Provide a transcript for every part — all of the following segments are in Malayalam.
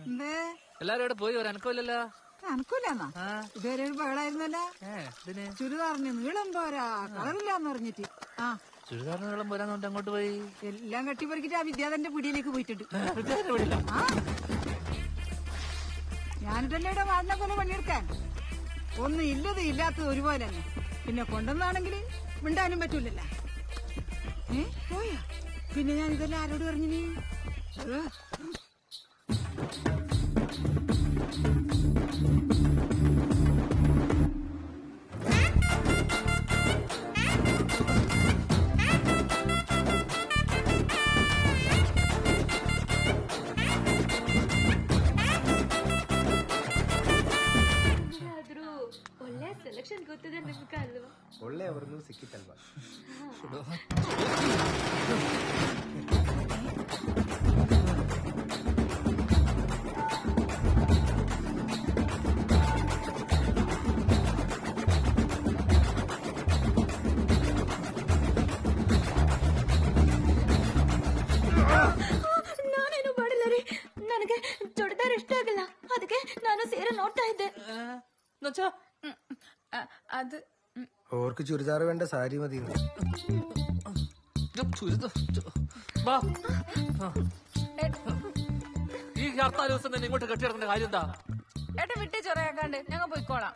എന്തേ എല്ലാരും ഇവിടെ പോയി ഒരു അനക്കമില്ലല്ലോ. അനക്കൂലെന്നാ ഇതുവരെ ഒരു ബഹളായിരുന്നല്ലോ. ചുരിദാറിന് നീളം പോരാ കളറില്ലാന്ന് പറഞ്ഞിട്ട്. ആ ചുരിദാറിന് നീളം പോരാന്ന് അങ്ങോട്ട് പോയി എല്ലാം കെട്ടിപ്പറിക്കിട്ട് ആ വിദ്യാധരന്റെ പിടിയിലേക്ക് പോയിട്ടുണ്ട്. ഞാനിട്ടല്ലേ ഇവിടെ വാടിനെ പോലെ പണിയെടുക്കാൻ. ഒന്നും ഇല്ലത് ഇല്ലാത്തത് ഒരുപോലെ തന്നെ. പിന്നെ കൊണ്ടുവന്നാണെങ്കിൽ മിണ്ടാനും പറ്റൂലല്ലോ. പോയാ പിന്നെ ഞാൻ ഇതെല്ലാം ആരോട് പറഞ്ഞിനി? ಒಳ್ಳೆ ಸೆಲೆಕ್ಷನ್ ಗೊತ್ತಿದೆ ನಿಮ್ಗೆ ಅಲ್ವಾ? ಒಳ್ಳೆ ಅವ್ರನ್ನು ಸಿಕ್ಕಿತ್ತಲ್ವಾ? ನಾನೇನು ಮಾಡಿಲ್ಲ ರೀ. ನನಗೆ ಚೂಡಿದಾರ ಇಷ್ಟ ಆಗಿಲ್ಲ, ಅದಕ್ಕೆ ನಾನು ಸೀರೆ ನೋಡ್ತಾ ಇದ್ದೆ. അത് ഓർക്ക് ചുരിദാർ വേണ്ട സാരി മതി. ഈ ഹർത്താൽ ദിവസം തന്നെ ഇങ്ങോട്ട് കെട്ടിയിടക്കേണ്ട കാര്യം എന്താ? ഏട്ടൻ വിട്ടേ ചൊറയാക്കാണ്ട് ഞങ്ങൾ പോയിക്കോളാം.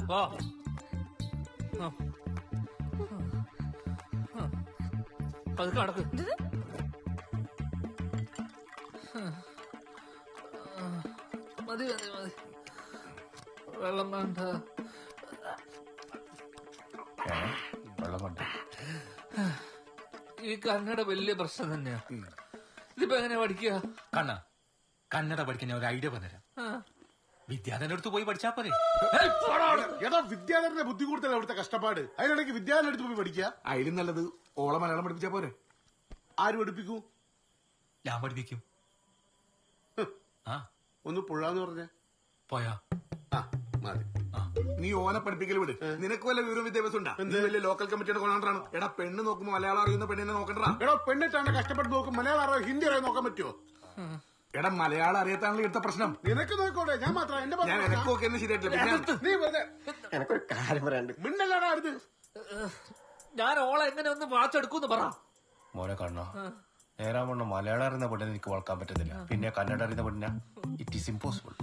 പതുക്കെ നടക്ക്. മതി മതി മതി, വെള്ളം വേണ്ട. വെള്ളം കൊണ്ട് ഈ കന്നഡ വലിയ പ്രശ്നം തന്നെയാ. ഇതിപ്പോ എങ്ങനെയാ പഠിക്കുക? കന്നഡ പഠിക്കാൻ ഞാൻ ഒരു ഐഡിയ പറഞ്ഞുതരാം. വിദ്യാധരന്റെ അടുത്ത് പോയി പഠിച്ചാ പോരെ? ഏതാ വിദ്യാധരന്റെ ബുദ്ധി കൂടുതൽ അവിടുത്തെ കഷ്ടപ്പാട്. അതിനിടയ്ക്ക് വിദ്യാധരന്റെ അടുത്ത് പോയി പഠിക്കുക. അതിലും നല്ലത് ഓളെ മലയാളം പഠിപ്പിച്ചാ പോരെ? ആര് പഠിപ്പിക്കൂ? ഞാൻ പഠിപ്പിക്കും. ഒന്ന് പുഴാന്ന് പറഞ്ഞേ പോയാ മതി. നീ ഓനെ പഠിപ്പിക്കൽ വിട്. നിനക്ക് വല്ല വിവരം വിദ്യാഭ്യാസം ഉണ്ടാ? നീ വലിയ ലോക്കൽ കമ്മിറ്റിയുടെ കൊണ്ടാണ്. എടാ പെണ്ണ് നോക്കുമ്പോ മലയാളം അറിയുന്ന പെണ്ണിനെ നോക്കണ്ടാ. എടാ പെണ്ണിട്ടാണ് കഷ്ടപ്പെട്ട് നോക്കും. മലയാളം അറിയാം, ഹിന്ദി അറിയാൻ നോക്കാൻ പറ്റുമോ? എടാ മലയാളം അറിയാത്താണല്ലോ എടുത്ത പ്രശ്നം. നിനക്ക് നോക്കോട്ടെ, ഞാൻ മാത്രം എന്റെ ഞാൻ എനക്കൊക്കെ എന്ന് ശരിയായിട്ടില്ല. നീ വെറുതെ എനക്കൊരു കാര്യം പറയാണ്ട്. മിന്നല്ലാടാ അടുത്ത്. ഞാൻ ഓളെ എങ്ങനെ ഒന്ന് വാച്ചെടുക്കൂന്ന് പറ. മോനെ കാണോ, നേരാവണ്ണ മലയാളം അറിയുന്ന പെണ്ണിനെ എനിക്ക് വളക്കാൻ പറ്റുന്നില്ല. പിന്നെ കന്നഡ അറിയുന്ന പെണ്ണിന ഇറ്റ് ഈസ് ഇമ്പോസിബിൾ.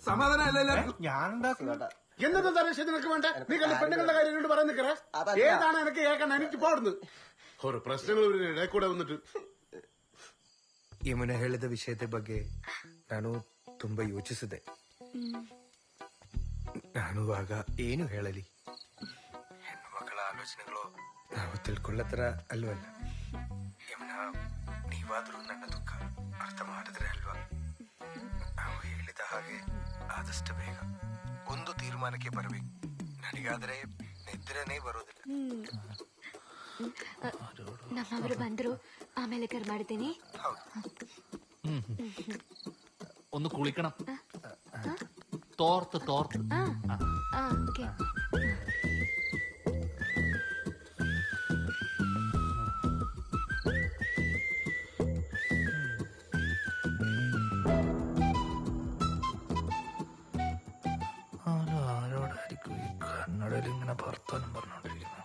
സമാധാനം ഞാൻ ഉണ്ടാക്കുന്നതാ. എന്നത്തെ തരേശ് നിനക്ക് വേണ്ട? നീ കണ്ട പെണ്ണുങ്ങളുടെ കാര്യം പറയാൻ നിൽക്കറേ. ഏതാണ് എനിക്ക് കേൾക്കണ്ട? എനിക്ക് പോടുന്നു ഒരു ಪ್ರಶ್ನೆಗಳು ಇಡೇ ಕೂಡ ಬಂದಿಟ್ಟು. ಯಮುನಾ ಹೇಳಿದ ವಿಷಯದ ಬಗ್ಗೆ ನಾನು ತುಂಬಾ ಯೋಚಿಸಿದೆ. ನಾನು ಆಗ ಏನು ಹೇಳಲಿ? ಹೆಣ್ಣು ಮಕ್ಕಳ ಆಲೋಚನೆಗಳು ನಾವು ತಿಳ್ಕೊಳ್ಳತ್ರ ಅಲ್ವಲ್ಲ. ಯಮುನಾ, ನೀವಾದ್ರೂ ನನ್ನ ದುಃಖ ಅರ್ಥ ಮಾಡಿದ್ರೆ ಅಲ್ವಾ? ನಾವು ಹೇಳಿದ ಹಾಗೆ ಆದಷ್ಟು ಬೇಗ ಒಂದು ತೀರ್ಮಾನಕ್ಕೆ ಬರಬೇಕು. ನನಗಾದ್ರೆ ನಿದ್ರೆನೇ ಬರೋದಿಲ್ಲ. ನಮ್ಮವರು ಬಂದ್ರು, ಆಮೇಲೆ ಕರ್ ಮಾಡ್ತೀನಿ. ഒന്ന് കുളിക്കണം. തോർത്ത് തോർത്ത്. ഓക്കെ. ആരോടായിരിക്കും ഈ കന്നഡയിൽ ഇങ്ങനെ ഭർത്താനം പറഞ്ഞോണ്ടിരിക്കുന്നത്?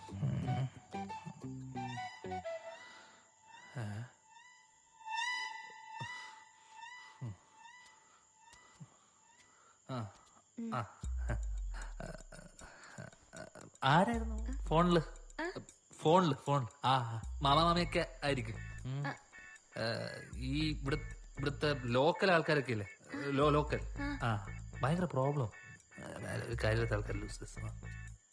ആരായിരുന്നു ഫോണില്? ഫോണില് മാമാമയൊക്കെ ആയിരിക്കും. ഈ ഇവിടുത്തെ ലോക്കൽ ആൾക്കാരൊക്കെ ഇല്ലേ, ലോക്കൽ ഭയങ്കര പ്രോബ്ലം. കാര്യത്തെ ആൾക്കാർ ലൂസ്.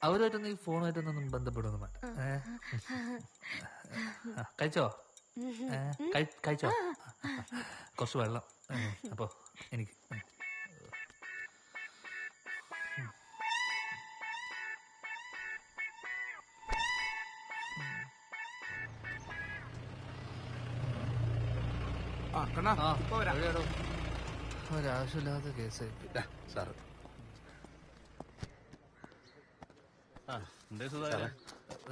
അവരുമായിട്ടൊന്നും ഈ ഫോണുമായിട്ടൊന്നും ബന്ധപ്പെടുന്നു വേണ്ട. കഴിച്ചോ? കഴിച്ചോ? കുറച്ച് വെള്ളം. അപ്പൊ എനിക്ക് ഒരാവശ്യമില്ലാത്ത കേസായി സാറ്.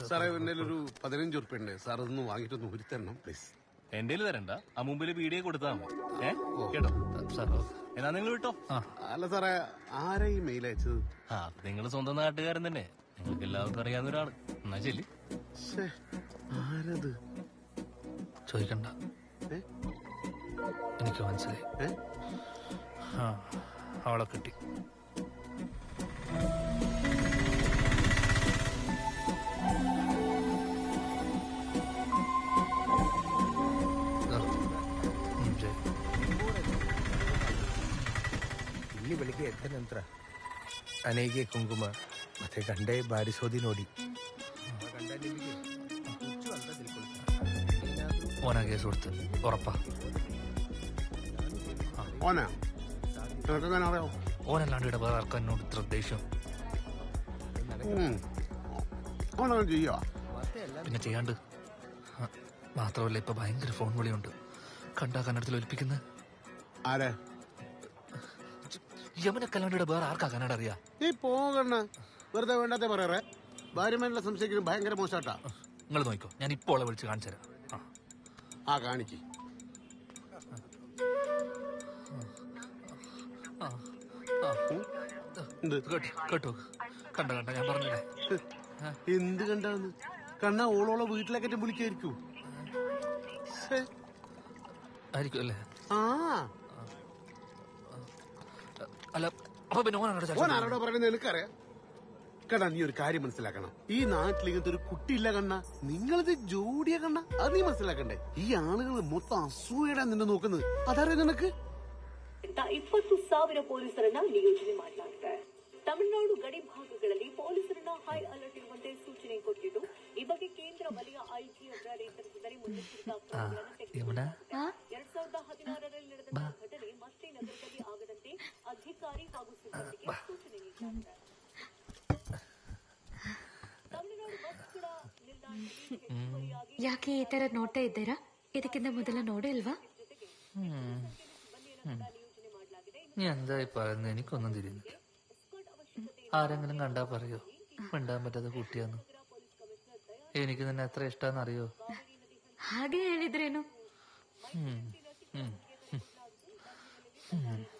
സാറേ, എൻ്റെ ഒരു 15 ഉറുപ്പ്യ ഉണ്ട് സാർ. അതൊന്ന് വാങ്ങിയിട്ടൊന്ന് ഊരിത്തരണം പ്ലീസ്. എന്റെ തരണ്ട, ആ മുമ്പില് പീഡിയെ കൊടുത്താ മതി. കേട്ടോ സാർ എന്നാ നിങ്ങൾ വിട്ടോ. അല്ല സാറേ, ആരാ ഈ മെയിൽ അയച്ചത്? ആ നിങ്ങൾ സ്വന്തം നാട്ടുകാരൻ തന്നെ, നിങ്ങൾക്ക് എല്ലാവർക്കും അറിയാവുന്ന ഒരാള്. എന്നാ ശരി. ശ്ശേ, ആരത്? ചോദിക്കണ്ട, എനിക്ക് മനസ്സിലായി. ആ അവളെ കിട്ടി. ಇಲ್ಲಿ ಬೆಳಿಗ್ಗೆ ಎದ್ದ ನಂತರ ಅನೇಗೆ ಕುಂಕುಮ ಮತ್ತೆ ಗಂಡೆ ಬಾರಿಸೋದಿ ನೋಡಿ ഓനാ കേസ് കൊടുത്ത് ഉറപ്പാ. ഓനാ? നിനക്കെങ്ങനെ അറിയാം? ഓനല്ലാണ്ട് ഇവിടെ വേറെ ആർക്കും എന്നോട് ഇത്ര ദേഷ്യം. ഓനങ്ങനെ ചെയ്യാ? പിന്നെ ചെയ്യാണ്ട്. മാത്രമല്ല ഇപ്പൊ ഭയങ്കര ഫോൺ വിളിയുണ്ട്. കണ്ടാ കന്നഡത്തിൽ ഒലിപ്പിക്കുന്നത്. ആരെ? യമുനക്കല്ലാണ്ട് ഇവിടെ വേറെ ആർക്കാ കന്നഡ അറിയാ? നീ പോകണ്ണ, വെറുതെ വേണ്ടാത്തെ പറയാറേ. ഭാര്യമാരെല്ലാം സംശയിക്കുന്നത് ഭയങ്കര മോശാട്ടാ. നിങ്ങൾ നോക്കോ, ഞാൻ ഇപ്പോൾ അവളെ വിളിച്ച് കാണിച്ചു തരാം. ആ കാണിക്ക്. കേട്ടോ, കണ്ട ഞാൻ പറഞ്ഞില്ലേ. എന്ത് കണ്ടാന്ന്? കണ്ണാ ഓളോളെ വീട്ടിലേക്കറ്റം വിളിക്കായിരിക്കൂ. ആയിരിക്കും അല്ലേ? ആ അല്ല, അപ്പൊ പിന്നെ ഓനാരോടോ പറയുന്നത് എനിക്കറിയാം. കണ്ണാ, നീ ഒരു കാര്യം മനസ്സിലാക്കണം. ഈ നാട്ടിൽ ഇങ്ങനത്തെ ഒരു കുട്ടിയില്ല കണ്ണ. നിങ്ങളിത് ജോഡിയ കണ്ണ, അത് നീ മനസ്സിലാക്കണ്ടേ. ഈ ആളുകൾ മൊത്തം അസൂയടാ നിന്നെ നോക്കുന്നത്. അതറിയാം നിനക്ക്? 20,000 ಪೊಲೀಸರನ್ನ ನಿಯೋಜನೆ ಮಾಡಲಾಗಿದೆ. ತಮಿಳುನಾಡು ಗಡಿ ಭಾಗಗಳಲ್ಲಿ ಪೊಲೀಸರನ್ನ ಹೈ ಅಲರ್ಟ್ ಇರುವಂತೆ ಸೂಚನೆ ಕೊಟ್ಟಿದ್ದು, ಈ ಬಗ್ಗೆ ಕೇಂದ್ರ ವಲಯ ಐಜಿ ಅವರ ನೇತೃತ್ವದಲ್ಲಿ ಮುನ್ನೆಚ್ಚರಿಕಾ ಕ್ರಮಗಳನ್ನು ತೆಗೆದುಕೊಳ್ಳಲಾಗಿದೆ. 2016ರಲ್ಲಿ ನಡೆದ ಘಟನೆ ಮತ್ತೆ ನಗರದಲ್ಲಿ ಆಗದಂತೆ ಅಧಿಕಾರಿ ಹಾಗೂ ಸಿಬ್ಬಂದಿಗೆ ಸೂಚನೆ ನೀಡಲಾಗಿದೆ. ತಮಿಳುನಾಡು ಬಸ್ಗಳ ನಿಲ್ದಾಣದಲ್ಲಿ ಹೆಚ್ಚುವರಿಯಾಗಿ ಯಾಕೆ ಈ ತರ ನೋಡ್ತಾ ಇದ್ದೀರಾ? ಇದಕ್ಕಿಂತ ಮೊದಲ ನೋಡೇ ಇಲ್ವಾ? നീ എന്തായി പറയുന്നത്? എനിക്കൊന്നും തിരിയുന്നില്ല. ആരെങ്കിലും കണ്ടാ പറയോ മിണ്ടാൻ പറ്റാത്ത കുട്ടിയാന്ന്? എനിക്ക് നിന്നെ എത്ര ഇഷ്ടാന്ന് അറിയോ? ಹಾಗೆ ಹೇಳಿದ್ರೇನು?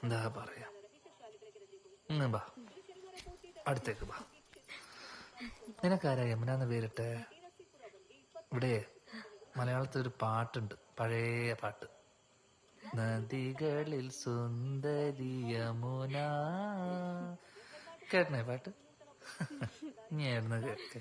എന്താ പറയാ, ബാ അടുത്തേക്ക് ബാ. നിനക്കാരാ യമുനാന്ന് പേരിട്ടെ? ഇവിടെ മലയാളത്തിലൊരു പാട്ടുണ്ട്, പഴയ പാട്ട്. നദികളിൽ സുന്ദരി യമുന. കേട്ടണേ പാട്ട്? ഞായിരുന്നു കേട്ടെ.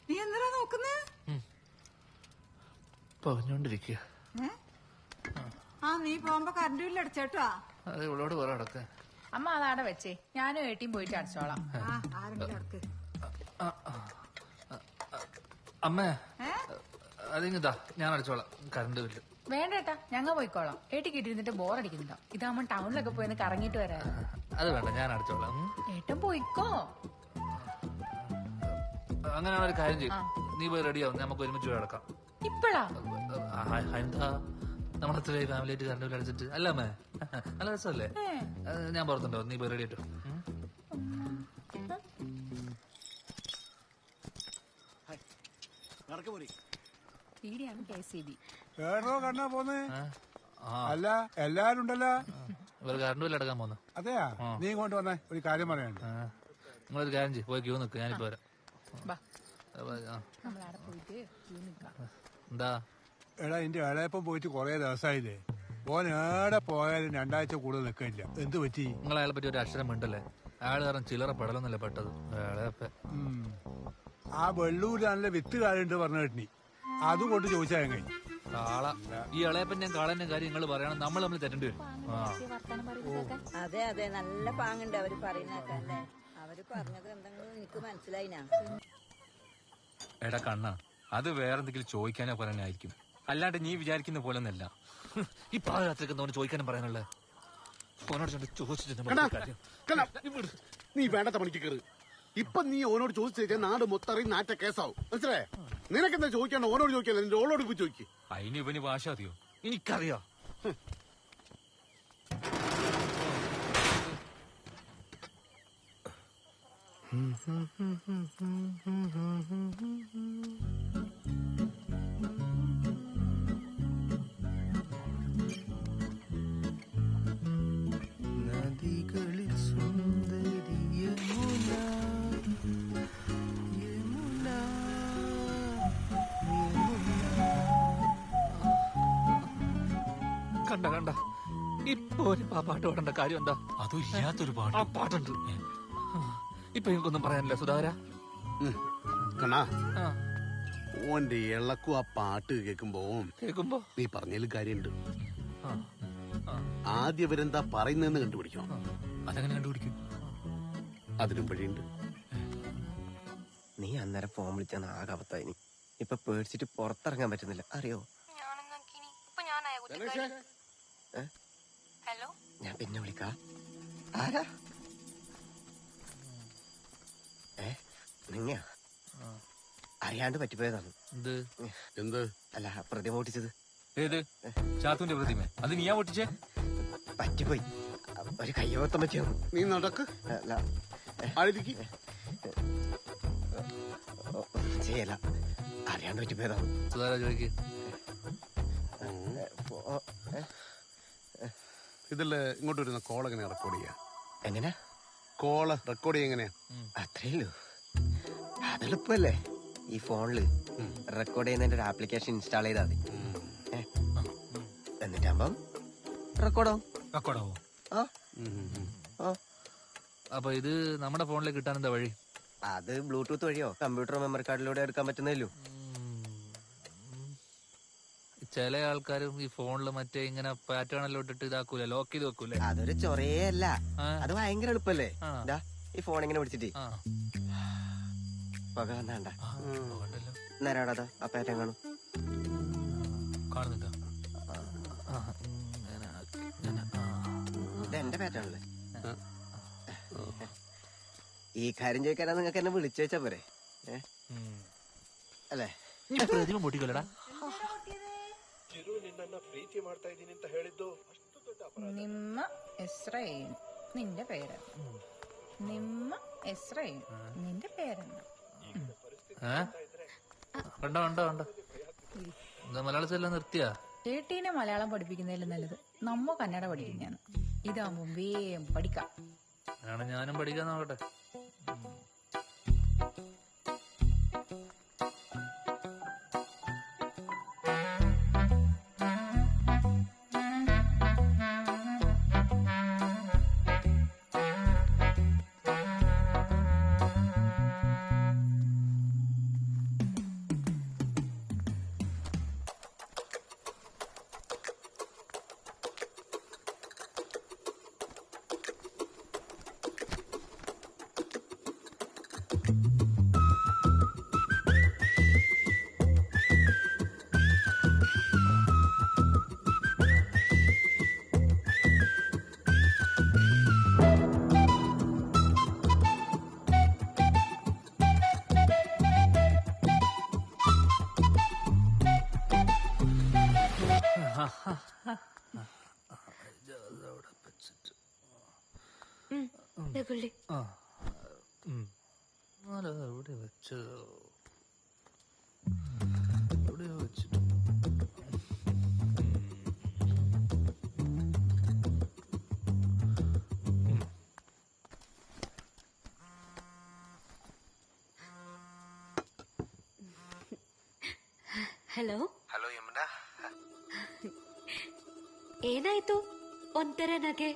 നീ എന്തിനാ നോക്കുന്നേ? പറഞ്ഞോണ്ടിരിക്കുക. നീ പോകുമ്പോ കറണ്ട് ബില്ല് അടച്ചേട്ടാ. അത് ഇവളോട് പറ അടക്കാൻ. അമ്മ അതാടെ വെച്ചേ, ഞാനും ഏട്ടിയും പോയിട്ട് അടച്ചോളാം. ആരെങ്കിലും അടക്ക്. അമ്മേ, അതിങ്ങതാ, ഞാൻ അടച്ചോളാം കറണ്ട് ബില്ല്. വേണ്ടേട്ടാ, ഞങ്ങൾ പോയിക്കോളാം. ഏട്ടിക്ക് ഇട്ടിരുന്നിട്ട് ബോറടിക്കുന്നുണ്ടോ? ഇതാകുമ്പോ ടൗണിലൊക്കെ പോയി കറങ്ങിട്ട് വരാം. അത് വേണ്ട, ഞാൻ അടച്ചോളാം. ഏട്ടൻ പോയിക്കോ. അങ്ങനെ ഒരു കാര്യം ചെയ്യും, നീ പോയി റെഡിയാവും, നമുക്ക് ഒരുമിച്ച് പോയി അടക്കാം. ഇപ്പഴാ? എന്താ, നമ്മളത്ര ഫാമിലി ആയിട്ട് കറണ്ട് ബില്ല് അടച്ചിട്ട് അല്ലമ്മേ, നല്ല രസമല്ലേ? ഞാൻ പുറത്തുണ്ടോ, നീ പോയി റെഡി ആയിട്ടോ. ഈടിയാണ് KCB. ഏടോ കണ്ണാ പോന്നേ? അല്ല എല്ലാരും ഉണ്ടല്ലോ. ഇവർ കറണ്ട് ബില്ല് അടക്കാൻ പോന്നു. അതെയാ, നീ ഇങ്ങോട്ട് വന്നേ, ഒരു കാര്യം പറയാനുണ്ട്. നിങ്ങളൊരു കാര്യം ചെയ്യും, പോയി ക്യൂ നിൽക്ക്, ഞാനിപ്പോ വരാം. എന്താ? എടാ, എന്റെ ഇളയപ്പം പോയിട്ട് കൊറേ ദിവസമായില്ലേ. ഓൻ ഏടെ പോയാലും 2 ആഴ്ച കൂടുതൽ നിൽക്കില്ല. എന്ത് പറ്റി? നിങ്ങൾ അയാളെ പറ്റി ഒരു അക്ഷരം മിണ്ടല്ലേ? അയാൾ കാരണം ചില്ലറ പെടലൊന്നല്ലേ പെട്ടത്. ആ വെള്ളൂര് നല്ല വിത്ത് കാലുണ്ട് പറഞ്ഞ കേട്ടി, അതുകൊണ്ട് ചോദിച്ചാ എങ്ങനെ? കാള, ഈ ഇളയപ്പൻ ഞാൻ കാളന്റെ കാര്യം നിങ്ങൾ പറയണം, നമ്മൾ തെറ്റേണ്ടി വരും. അതെ അതെ, നല്ല പാങ്ങുണ്ട് അവര് പറയുന്നൊക്കെ അല്ലേ. അവര് പറഞ്ഞത് എന്തെങ്കിലും എനിക്ക് മനസ്സിലായിനാ. എടാ കണ്ണ, അത് വേറെന്തെങ്കിലും ചോദിക്കാനോ പറയാനായിരിക്കും, അല്ലാണ്ട് നീ വിചാരിക്കുന്ന പോലെ ഒന്നല്ല. ഈ പാതിരാത്രിക്ക് എന്താണ് ചോദിക്കാനും പറയാനുള്ളത്? ഫോനോട് ചോദിച്ചിട്ട് നീ വേണ്ടാത്ത പണിക്ക് കയറി. ഇപ്പൊ നീ ഓനോട് ചോദിച്ചു നാട് മൊത്തം അറിയും നാറ്റ കേസാവും മനസ്സിലായേ? നിനക്കെന്താ ചോദിക്കാണ്ട് ഓനോട് ചോദിക്കല്ലോ, നിന്റെ ഓളോട് പോയി ചോദിക്കും. അതിന് ഇവന് ഭാഷ അറിയോ? എനിക്കറിയോ. നദികളിൽ സുന്ദരിയ യമുന, യമുന, കണ്ട കണ്ട ഇപ്പൊ ഒരു പാട്ട് പാടേണ്ട കാര്യം എന്താ? അതും ഇല്ലാത്തൊരു പാട്ട്. ആ പാട്ടുണ്ട്. ഇപ്പൊ എനിക്കൊന്നും പറയാനില്ല സുധാകര. കണ്ണാ, ഓന്റെ ഇളക്കും ആ പാട്ട് കേൾക്കുമ്പോ നീ പറഞ്ഞതിൽ കാര്യമുണ്ട്. ആദ്യം അവരെന്താ പറയുന്നതെന്ന് കണ്ടുപിടിക്കണം. അതെങ്ങനെ കണ്ടുപിടിക്കും? അതിനും വഴിയുണ്ട്. നീ അന്നേരം ഫോൺ വിളിച്ചാൽ ആകെ അബദ്ധായിനി. ഇപ്പൊ പേടിച്ചിട്ട് പുറത്തിറങ്ങാൻ പറ്റുന്നില്ല, അറിയോ? ഹലോ, ഞാൻ പിന്നെ വിളിക്കാ. ആരാ? നിങ്ങ അറിയാണ്ട് പറ്റിപ്പോയതാണ്. എന്ത്? അല്ല, പ്രതിമ പൊട്ടിച്ചത്. ഏത് ചാത്തുന്റെ പ്രതിമ? അത് നീയാ പൊട്ടിച്ചേ? പറ്റിപ്പോയി, ഒരു കയ്യോത്തം പറ്റിയാണ്. നീ നടക്ക്. അല്ല, ചെയ്യല, അറിയാണ്ട് പറ്റിപ്പോയതാണ്. സുധാകര ചോദിക്ക്. ഇതില് ഇങ്ങോട്ട് വരുന്ന കോൾ എങ്ങനെയാ റെക്കോർഡ് ചെയ്യാ? എങ്ങനെ കോള് റെക്കോർഡ് ചെയ്യാ എങ്ങനെയാ? അത്രയല്ലോ, അതെളുപ്പല്ലേ. ഈ ഫോണില് റെക്കോർഡ് ചെയ്യുന്നതിന്റെ ഒരു ആപ്ലിക്കേഷൻ ഇൻസ്റ്റാൾ ചെയ്താൽ മതി. എന്നിട്ടാകുമ്പം റെക്കോർഡാവും. അപ്പൊ ഇത് നമ്മുടെ ഫോണിലേക്ക് കിട്ടാൻ എന്താ വഴി? അത് ബ്ലൂടൂത്ത് വഴിയോ കമ്പ്യൂട്ടർ മെമ്മറി കാർഡിലൂടെ എടുക്കാൻ പറ്റുന്നല്ലോ. ചില ആൾക്കാരും ഈ ഫോണില് മറ്റേ ഇങ്ങനെ പാറ്റേൺ എല്ലാം ഇട്ടിട്ട് ഇതാക്കൂല, ലോക്ക് ചെയ്ത് വെക്കൂലേ? അതൊരു ചൊറയേ അല്ല, അത് ഭയങ്കര എളുപ്പല്ലേ. ഈ ഫോൺ ഇങ്ങനെ പിടിച്ചിട്ട് പക വന്നാണ്ട നേരാടാ ആ പാറ്റേൺ കാണും. കാണുന്നില്ല, ഇത് എന്റെ പാറ്റേൺ അല്ലേ? ഈ കാര്യം ചോദിക്കാനാ നിങ്ങൾക്ക് എന്നെ വിളിച്ചു വെച്ചാ പോരെ? ಅಲ್ಲೇ ಪ್ರತಿಮೆ ಮುಟ್ಟಿಕೊಳ್ಳಡ ಪ್ರೀತಿ ಮಾಡ್ತಾ ಇದ್ದೀನಿ ಅಂತ ಹೇಳಿದ್ದು ಅಷ್ಟು ದೊಡ್ಡ ಅಪರಾಧ. ನಿಮ್ಮ ಹೆಸರೇನು? ನಿന്റെ പേര്? ನಿಮ್ಮ ಹೆಸರೇನು? നിന്റെ പേരെന്താ? കണ്ടോ കണ്ടോ കണ്ടോ എന്താ മലയാളത്തിലെല്ലാം നിർത്തിയാ? ഏട്ടീനെ മലയാളം പഠിപ്പിക്കുന്നതിൽ നല്ലത് നമ്മ കന്നഡ പഠിക്കുന്നതാണ്. ഇതാകുമ്പോ വേഗം പഠിക്കാം. ഞാനും പഠിക്കാൻ നോക്കട്ടെ. എവിടെ വെച്ചതോ എവിടെയോ വെച്ചിട്ട് ಹಲೋ ಹಲೋ ಯಮುನ, ಏನಾಯ್ತು? ಒಂಥರ ನಗೆ.